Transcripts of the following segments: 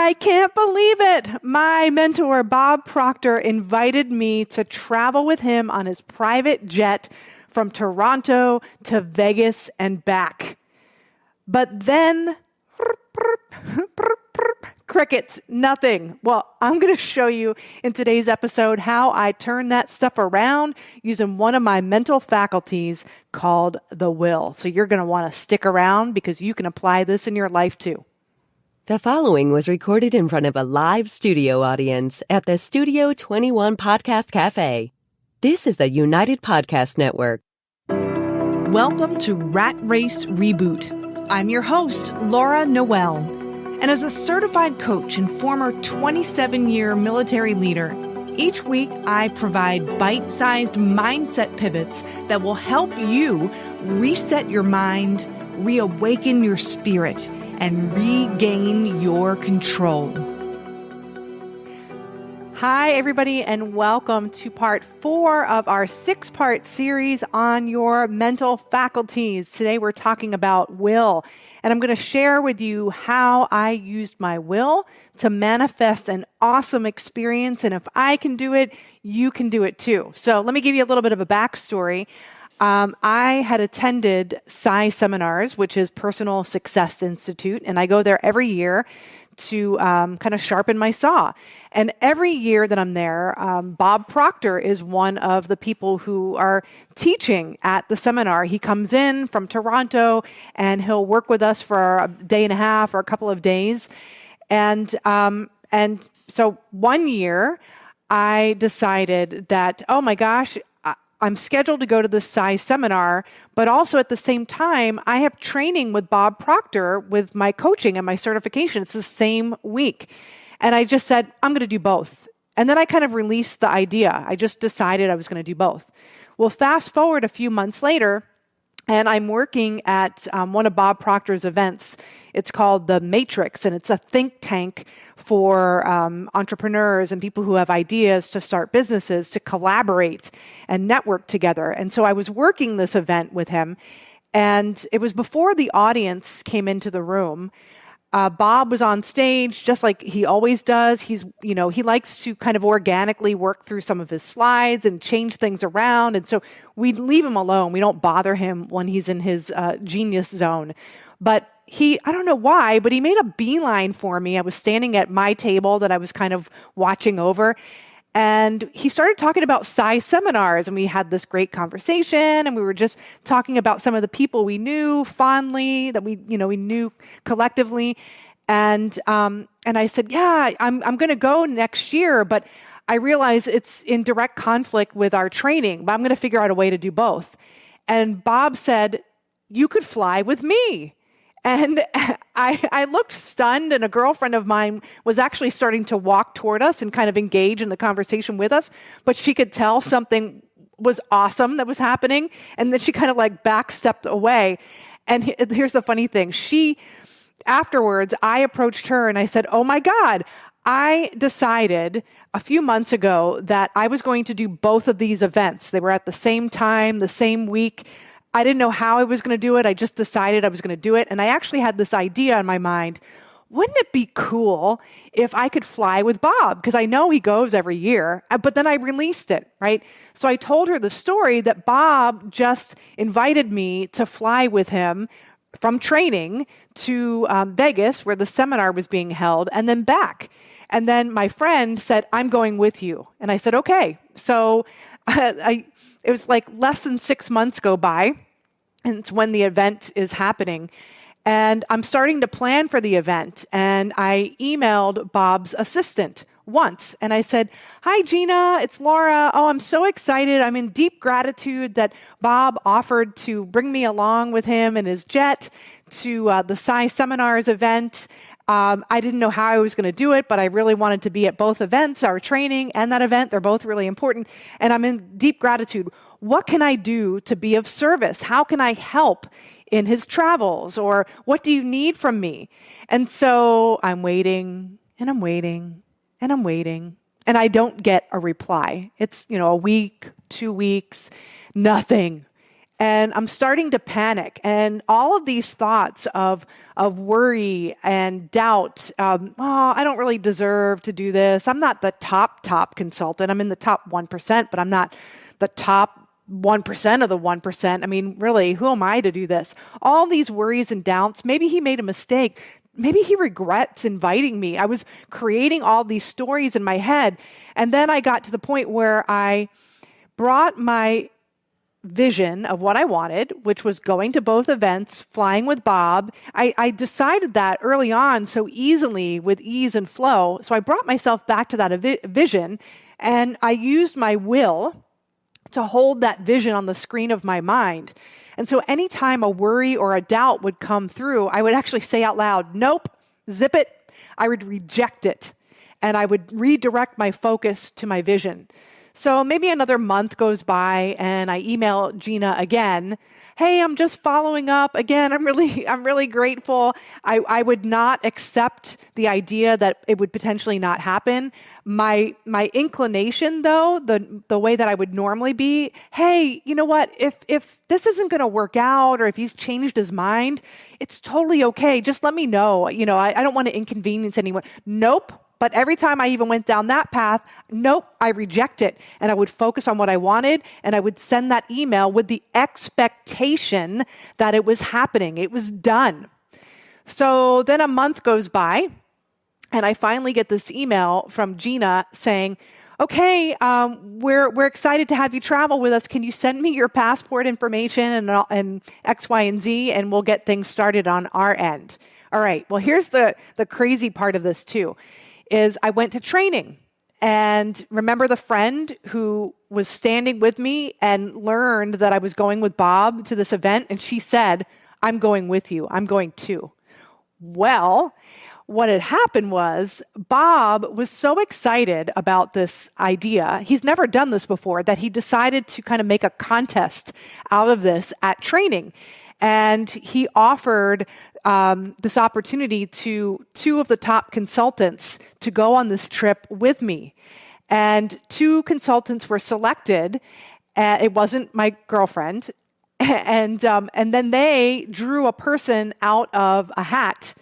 I can't believe it. My mentor, Bob Proctor, invited me to travel with him on his private jet from Toronto to Vegas and back. But then, crickets, nothing. Well, I'm going to show you in today's episode how I turn that stuff around using one of my mental faculties called the will. So you're going to want to stick around because you can apply this in your life too. The following was recorded in front of a live studio audience at the Studio 21 Podcast Cafe. This is the United Podcast Network. Welcome to Rat Race Reboot. I'm your host, Laura Noel. And as a certified coach and former 27-year military leader, each week I provide bite-sized mindset pivots that will help you reset your mind, reawaken your spirit, and regain your control. Hi, everybody, and welcome to part 4 of our 6-part series on your mental faculties. Today, we're talking about will, and I'm going to share with you how I used my will to manifest an awesome experience, and if I can do it, you can do it too. So let me give you a little bit of a backstory. I had attended PSI seminars, which is Personal Success Institute, and I go there every year to kind of sharpen my saw. And every year that I'm there, Bob Proctor is one of the people who are teaching at the seminar. He comes in from Toronto, and he'll work with us for a day and a half or a couple of days. And so one year, I decided that, oh my gosh, I'm scheduled to go to the PSI seminar, but also at the same time, I have training with Bob Proctor with my coaching and my certification. It's the same week. And I just said, I'm going to do both. And then I kind of released the idea. I just decided I was going to do both. Well, fast forward a few months later, and I'm working at one of Bob Proctor's events. It's called The Matrix, and it's a think tank for entrepreneurs and people who have ideas to start businesses, to collaborate and network together. And so I was working this event with him, and it was before the audience came into the room. Bob was on stage just like he always does. He likes to kind of organically work through some of his slides and change things around. And so we leave him alone. We don't bother him when he's in his genius zone. But I don't know why, but he made a beeline for me. I was standing at my table that I was kind of watching over. And he started talking about PSI seminars, and we had this great conversation, and we were just talking about some of the people we knew fondly, that we knew collectively. And I said, yeah, I'm going to go next year, but I realize it's in direct conflict with our training, but I'm going to figure out a way to do both. And Bob said, you could fly with me. And I looked stunned, and a girlfriend of mine was actually starting to walk toward us and kind of engage in the conversation with us, but she could tell something was awesome that was happening, and then she kind of like backstepped away. And here's the funny thing. Afterwards, I approached her and I said, oh my God, I decided a few months ago that I was going to do both of these events. They were at the same time, the same week. I didn't know how I was going to do it. I just decided I was going to do it. And I actually had this idea in my mind. Wouldn't it be cool if I could fly with Bob? Because I know he goes every year, but then I released it, right? So I told her the story that Bob just invited me to fly with him from training to Vegas, where the seminar was being held, and then back. And then my friend said, I'm going with you. And I said, okay. So it was like less than 6 months go by. And it's when the event is happening. And I'm starting to plan for the event. And I emailed Bob's assistant once. And I said, hi, Gina, it's Laura. Oh, I'm so excited. I'm in deep gratitude that Bob offered to bring me along with him in his jet to the PSI Seminars event. I didn't know how I was going to do it, but I really wanted to be at both events, our training and that event. They're both really important. And I'm in deep gratitude. What can I do to be of service? How can I help in his travels? Or what do you need from me? And so I'm waiting and I'm waiting and I'm waiting. And I don't get a reply. It's, a week, 2 weeks, nothing. And I'm starting to panic. And all of these thoughts of worry and doubt, I don't really deserve to do this. I'm not the top consultant. I'm in the top 1%, but I'm not the top 1% of the 1%. I mean, really, who am I to do this? All these worries and doubts. Maybe he made a mistake. Maybe he regrets inviting me. I was creating all these stories in my head. And then I got to the point where I brought my vision of what I wanted, which was going to both events, flying with Bob. I decided that early on so easily with ease and flow. So I brought myself back to that vision, and I used my will to hold that vision on the screen of my mind. And so anytime a worry or a doubt would come through, I would actually say out loud, nope, zip it. I would reject it, and I would redirect my focus to my vision. So maybe another month goes by and I email Gina again. Hey, I'm just following up. Again, I'm really grateful. I would not accept the idea that it would potentially not happen. My inclination, though, the way that I would normally be, hey, you know what? If this isn't going to work out, or if he's changed his mind, it's totally okay. Just let me know. I don't want to inconvenience anyone. Nope. But every time I even went down that path, nope, I reject it. And I would focus on what I wanted, and I would send that email with the expectation that it was happening. It was done. So then a month goes by, and I finally get this email from Gina saying, okay, we're excited to have you travel with us. Can you send me your passport information and X, Y, and Z, and we'll get things started on our end. All right, well, here's the crazy part of this too. Is I went to training, and remember the friend who was standing with me and learned that I was going with Bob to this event, and she said, I'm going with you. I'm going too. Well, what had happened was Bob was so excited about this idea. He's never done this before, that he decided to kind of make a contest out of this at training. And he offered this opportunity to two of the top consultants to go on this trip with me. And two consultants were selected. It wasn't my girlfriend. And then they drew a person out of a hat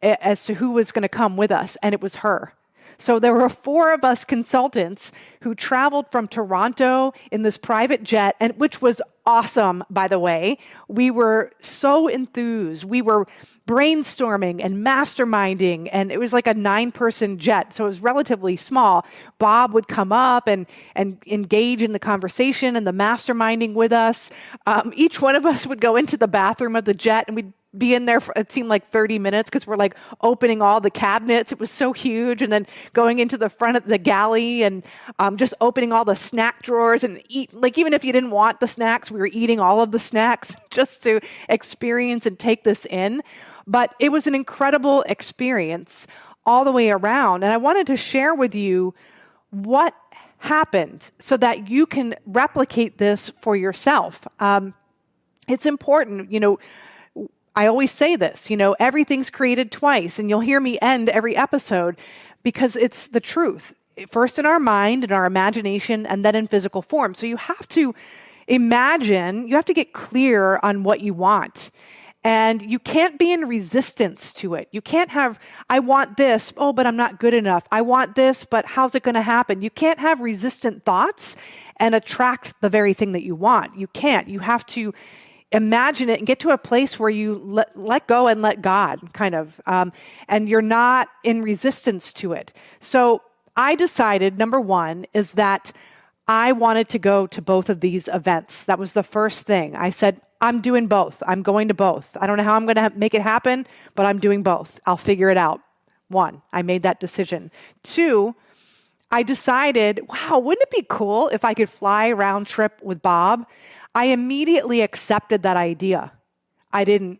as to who was going to come with us. And it was her. So there were 4 of us consultants who traveled from Toronto in this private jet, and which was awesome, by the way. We were so enthused. We were brainstorming and masterminding, and it was like a 9-person jet, so it was relatively small. Bob would come up and engage in the conversation and the masterminding with us. Each one of us would go into the bathroom of the jet, and we'd be in there for, it seemed like 30 minutes, because we're like opening all the cabinets. It was so huge. And then going into the front of the galley and just opening all the snack drawers and eat. Like, even if you didn't want the snacks, we were eating all of the snacks just to experience and take this in. But it was an incredible experience all the way around. And I wanted to share with you what happened so that you can replicate this for yourself. It's important, I always say this, everything's created twice, and you'll hear me end every episode because it's the truth. First in our mind, in our imagination, and then in physical form. So you have to imagine, you have to get clear on what you want. And you can't be in resistance to it. You can't have, I want this, but I'm not good enough. I want this, but how's it going to happen? You can't have resistant thoughts and attract the very thing that you want. You can't. You have to imagine it and get to a place where you let go and let God, kind of, and you're not in resistance to it. So I decided, number one, is that I wanted to go to both of these events. That was the first thing. I said, I'm doing both. I'm going to both. I don't know how I'm going to make it happen, but I'm doing both. I'll figure it out. 1, I made that decision. 2, I decided, wow, wouldn't it be cool if I could fly round trip with Bob? I immediately accepted that idea. I didn't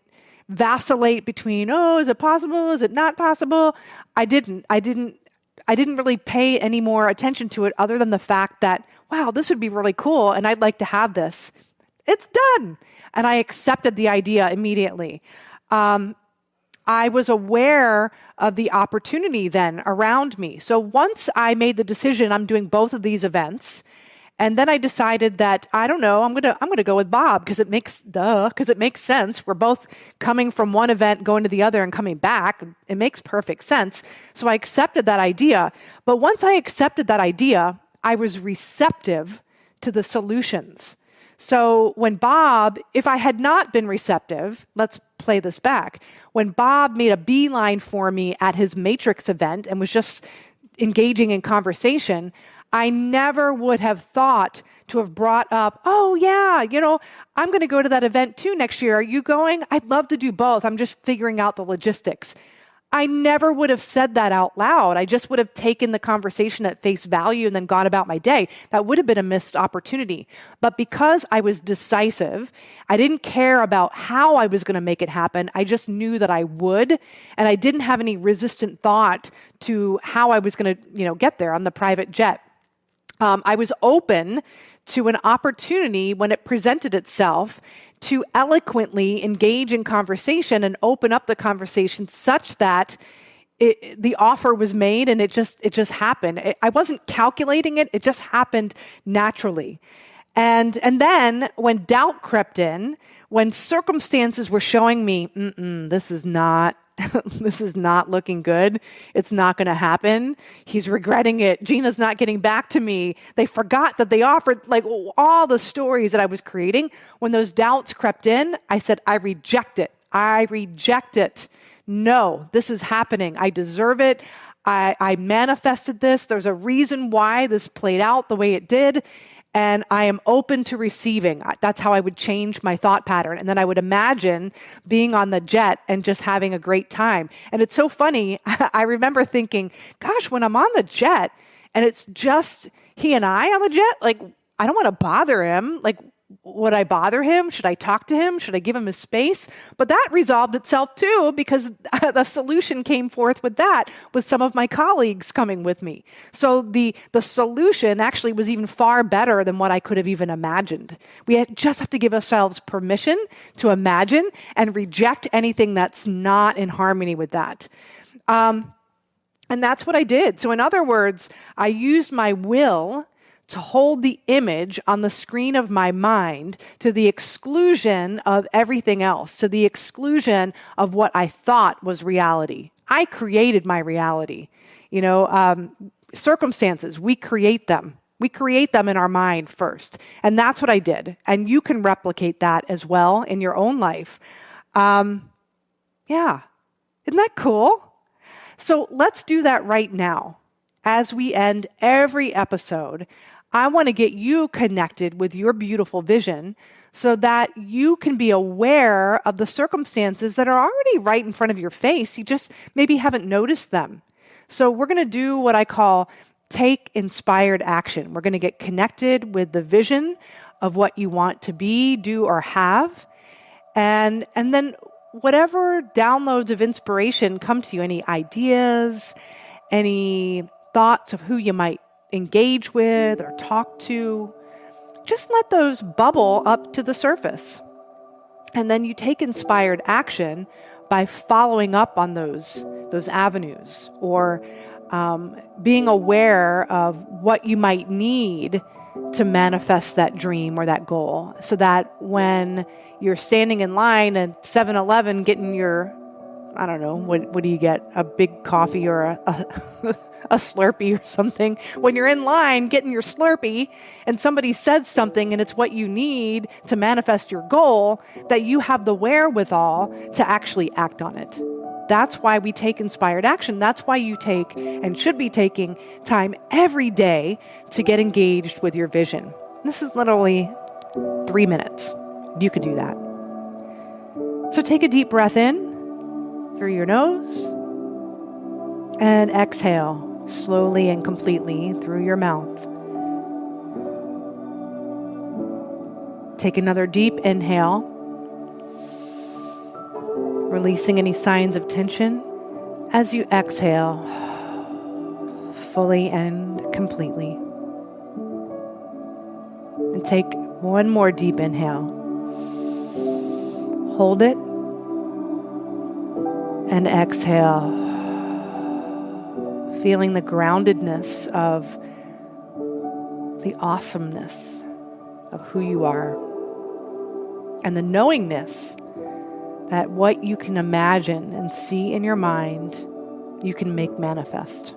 vacillate between, is it possible? Is it not possible? I didn't really pay any more attention to it other than the fact that, wow, this would be really cool and I'd like to have this. It's done. And I accepted the idea immediately. I was aware of the opportunity then around me. So once I made the decision, I'm doing both of these events, And then I decided that, I don't know, I'm going to go with Bob because it makes sense. We're both coming from one event, going to the other and coming back. It makes perfect sense. So I accepted that idea. But once I accepted that idea, I was receptive to the solutions. So when Bob, if I had not been receptive, let's play this back. When Bob made a beeline for me at his Matrix event and was just engaging in conversation, I never would have thought to have brought up, oh yeah, I'm going to go to that event too next year. Are you going? I'd love to do both. I'm just figuring out the logistics. I never would have said that out loud. I just would have taken the conversation at face value and then gone about my day. That would have been a missed opportunity. But because I was decisive, I didn't care about how I was going to make it happen. I just knew that I would, and I didn't have any resistant thought to how I was going to, get there on the private jet. I was open to an opportunity when it presented itself to eloquently engage in conversation and open up the conversation such that the offer was made and it just happened. I wasn't calculating it. It just happened naturally. And then when doubt crept in, when circumstances were showing me, this is not looking good. It's not going to happen. He's regretting it. Gina's not getting back to me. They forgot that they offered, all the stories that I was creating. When those doubts crept in, I said, I reject it. I reject it. No, this is happening. I deserve it. I manifested this. There's a reason why this played out the way it did. And I am open to receiving. That's how I would change my thought pattern. And then I would imagine being on the jet and just having a great time. And it's so funny. I remember thinking, gosh, when I'm on the jet and it's just he and I on the jet, I don't want to bother him. Would I bother him? Should I talk to him? Should I give him his space? But that resolved itself too, because the solution came forth with that, with some of my colleagues coming with me. So the solution actually was even far better than what I could have even imagined. We just have to give ourselves permission to imagine and reject anything that's not in harmony with that. And that's what I did. So in other words, I used my will to hold the image on the screen of my mind to the exclusion of everything else, to the exclusion of what I thought was reality. I created my reality. Circumstances, we create them. We create them in our mind first. And that's what I did. And you can replicate that as well in your own life. Isn't that cool? So let's do that right now. As we end every episode, I want to get you connected with your beautiful vision so that you can be aware of the circumstances that are already right in front of your face. You just maybe haven't noticed them. So we're going to do what I call take inspired action. We're going to get connected with the vision of what you want to be, do, or have. And then whatever downloads of inspiration come to you, any ideas, any thoughts of who you might engage with or talk to, just let those bubble up to the surface. And then you take inspired action by following up on those avenues, or being aware of what you might need to manifest that dream or that goal, so that when you're standing in line at 7-Eleven getting your, I don't know, what do you get? A big coffee or a Slurpee or something. When you're in line getting your Slurpee and somebody says something and it's what you need to manifest your goal, that you have the wherewithal to actually act on it. That's why we take inspired action. That's why you take and should be taking time every day to get engaged with your vision. This is literally 3 minutes. You could do that. So take a deep breath in through your nose and exhale slowly and completely through your mouth. Take another deep inhale, releasing any signs of tension as you exhale fully and completely. And take one more deep inhale. Hold it and exhale, feeling the groundedness of the awesomeness of who you are, and the knowingness that what you can imagine and see in your mind, you can make manifest.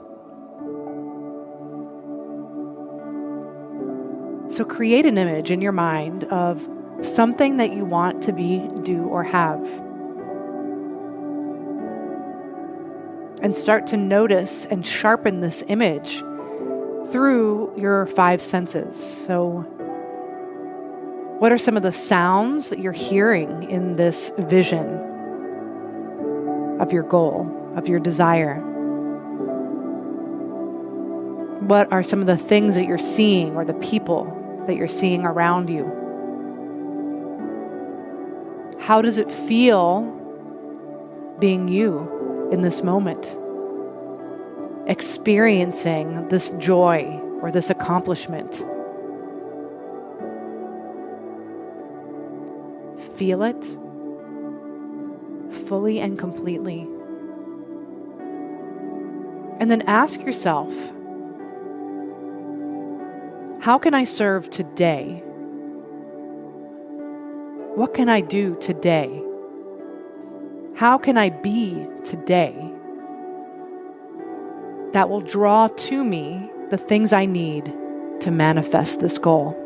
So create an image in your mind of something that you want to be, do, or have. And start to notice and sharpen this image through your 5 senses. So what are some of the sounds that you're hearing in this vision of your goal, of your desire? What are some of the things that you're seeing or the people that you're seeing around you? How does it feel being you in this moment? Experiencing this joy or this accomplishment. Feel it fully and completely. And then ask yourself, how can I serve today? What can I do today? How can I be today that will draw to me the things I need to manifest this goal?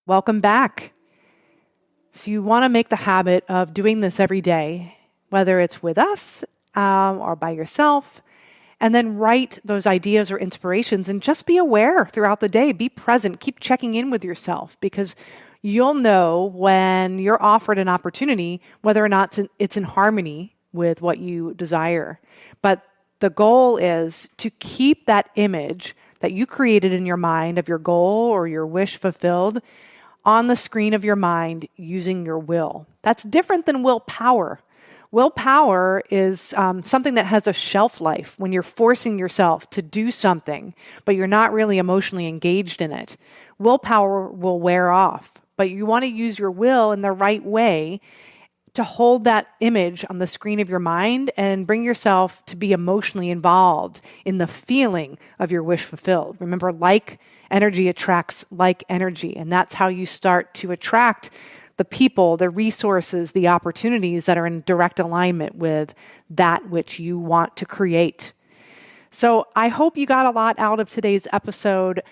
Welcome back. So you want to make the habit of doing this every day, whether it's with us or by yourself, and then write those ideas or inspirations and just be aware throughout the day. Be present. Keep checking in with yourself, because you'll know when you're offered an opportunity, whether or not it's in harmony with what you desire. But the goal is to keep that image that you created in your mind of your goal or your wish fulfilled on the screen of your mind using your will. That's different than willpower. Willpower is something that has a shelf life when you're forcing yourself to do something, but you're not really emotionally engaged in it. Willpower will wear off, but you want to use your will in the right way to hold that image on the screen of your mind and bring yourself to be emotionally involved in the feeling of your wish fulfilled. Remember, like energy attracts like energy, and that's how you start to attract the people, the resources, the opportunities that are in direct alignment with that which you want to create. So I hope you got a lot out of today's episode.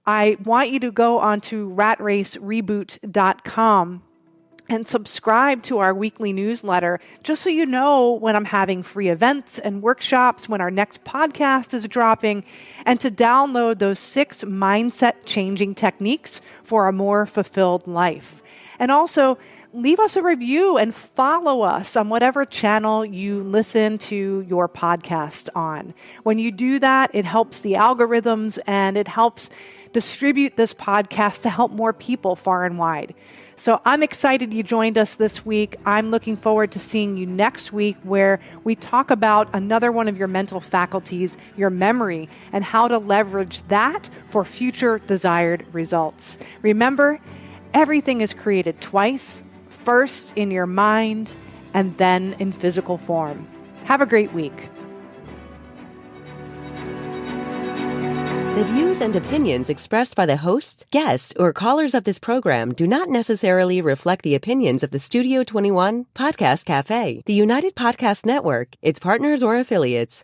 I want you to go onto ratracereboot.com and subscribe to our weekly newsletter, just so you know when I'm having free events and workshops, when our next podcast is dropping, and to download those 6 mindset-changing techniques for a more fulfilled life. And also, leave us a review and follow us on whatever channel you listen to your podcast on. When you do that, it helps the algorithms and it helps distribute this podcast to help more people far and wide. So I'm excited you joined us this week. I'm looking forward to seeing you next week, where we talk about another one of your mental faculties, your memory, and how to leverage that for future desired results. Remember, everything is created twice, first in your mind and then in physical form. Have a great week. The views and opinions expressed by the hosts, guests, or callers of this program do not necessarily reflect the opinions of the Studio 21 Podcast Cafe, the United Podcast Network, its partners, or affiliates.